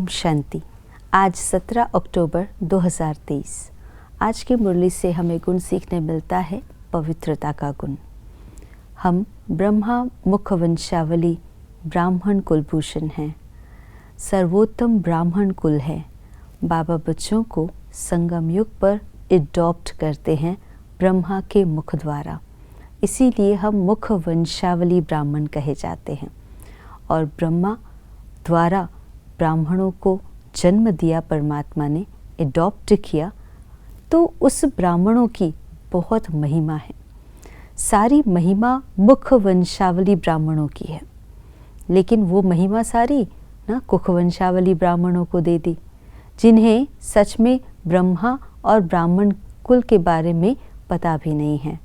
ओम शांति। आज 17 अक्टूबर 2023। आज की मुरली से हमें गुण सीखने मिलता है पवित्रता का गुण। हम ब्रह्मा मुख वंशावली ब्राह्मण कुलभूषण हैं, सर्वोत्तम ब्राह्मण कुल है। बाबा बच्चों को संगम युग पर एडॉप्ट करते हैं ब्रह्मा के मुख द्वारा, इसीलिए हम मुख वंशावली ब्राह्मण कहे जाते हैं। और ब्रह्मा द्वारा ब्राह्मणों को जन्म दिया, परमात्मा ने एडॉप्ट किया, तो उस ब्राह्मणों की बहुत महिमा है। सारी महिमा मुख वंशावली ब्राह्मणों की है, लेकिन वो महिमा सारी ना कुख वंशावली ब्राह्मणों को दे दी, जिन्हें सच में ब्रह्मा और ब्राह्मण कुल के बारे में पता भी नहीं है।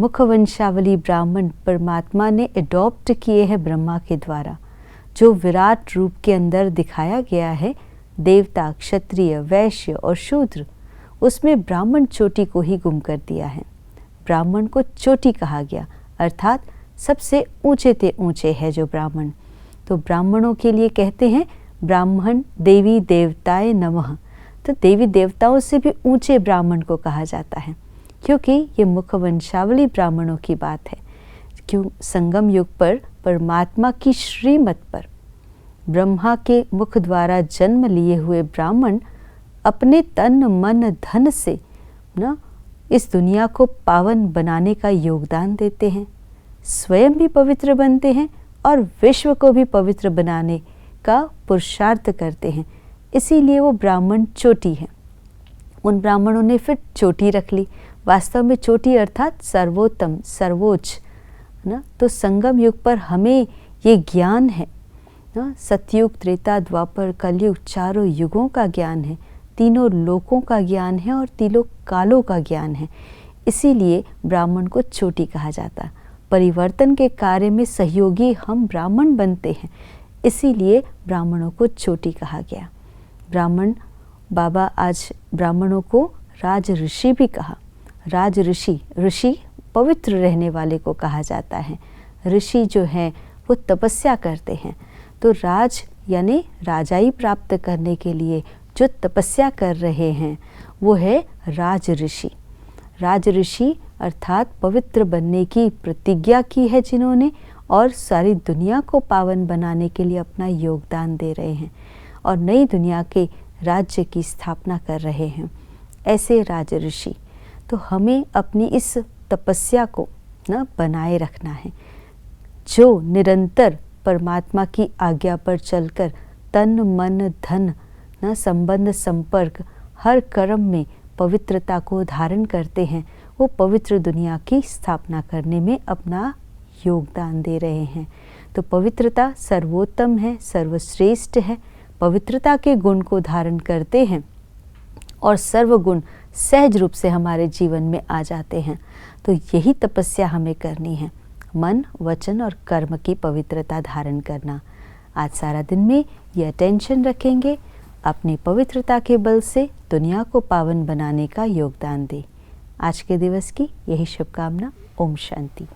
मुख वंशावली ब्राह्मण परमात्मा ने एडॉप्ट किए हैं ब्रह्मा के द्वारा। जो विराट रूप के अंदर दिखाया गया है, देवता, क्षत्रिय, वैश्य और शूद्र, उसमें ब्राह्मण चोटी को ही गुम कर दिया है। ब्राह्मण को चोटी कहा गया, अर्थात सबसे ऊंचे ते ऊंचे है जो ब्राह्मण। तो ब्राह्मणों के लिए कहते हैं ब्राह्मण देवी देवताए नमः। तो देवी देवताओं से भी ऊंचे ब्राह्मण को कहा जाता है, क्योंकि ये मुख वंशावली ब्राह्मणों की बात है। क्यों संगम युग पर परमात्मा की श्रीमत पर ब्रह्मा के मुख द्वारा जन्म लिए हुए ब्राह्मण अपने तन मन धन से ना इस दुनिया को पावन बनाने का योगदान देते हैं, स्वयं भी पवित्र बनते हैं और विश्व को भी पवित्र बनाने का पुरुषार्थ करते हैं। इसीलिए वो ब्राह्मण चोटी है। उन ब्राह्मणों ने फिर चोटी रख ली। वास्तव में चोटी अर्थात सर्वोत्तम, सर्वोच्च ना। तो संगम युग पर हमें ये ज्ञान है ना, सतयुग, त्रेता, द्वापर, कलयुग, चारों युगों का ज्ञान है, तीनों लोकों का ज्ञान है और तीनों कालों का ज्ञान है। इसीलिए ब्राह्मण को चोटी कहा जाता। परिवर्तन के कार्य में सहयोगी हम ब्राह्मण बनते हैं, इसीलिए ब्राह्मणों को चोटी कहा गया। ब्राह्मण बाबा आज ब्राह्मणों को राज ऋषि भी कहा। राज ऋषि, ऋषि पवित्र रहने वाले को कहा जाता है। ऋषि जो हैं वो तपस्या करते हैं। तो राज यानी राजाई प्राप्त करने के लिए जो तपस्या कर रहे हैं वो है राज ऋषि। राज ऋषि अर्थात पवित्र बनने की प्रतिज्ञा की है जिन्होंने, और सारी दुनिया को पावन बनाने के लिए अपना योगदान दे रहे हैं और नई दुनिया के राज्य की स्थापना कर रहे हैं, ऐसे राज ऋषि। तो हमें अपनी इस तपस्या को ना बनाए रखना है, जो निरंतर परमात्मा की आज्ञा पर चलकर तन मन धन ना संबंध संपर्क हर कर्म में पवित्रता को धारण करते हैं। वो पवित्र दुनिया की स्थापना करने में अपना योगदान दे रहे हैं। तो पवित्रता सर्वोत्तम है, सर्वश्रेष्ठ है। पवित्रता के गुण को धारण करते हैं और सर्वगुण सहज रूप से हमारे जीवन में आ जाते हैं। तो यही तपस्या हमें करनी है, मन, वचन और कर्म की पवित्रता धारण करना। आज सारा दिन में ये अटेंशन रखेंगे, अपनी पवित्रता के बल से दुनिया को पावन बनाने का योगदान दें। आज के दिवस की यही शुभकामना। ओम शांति।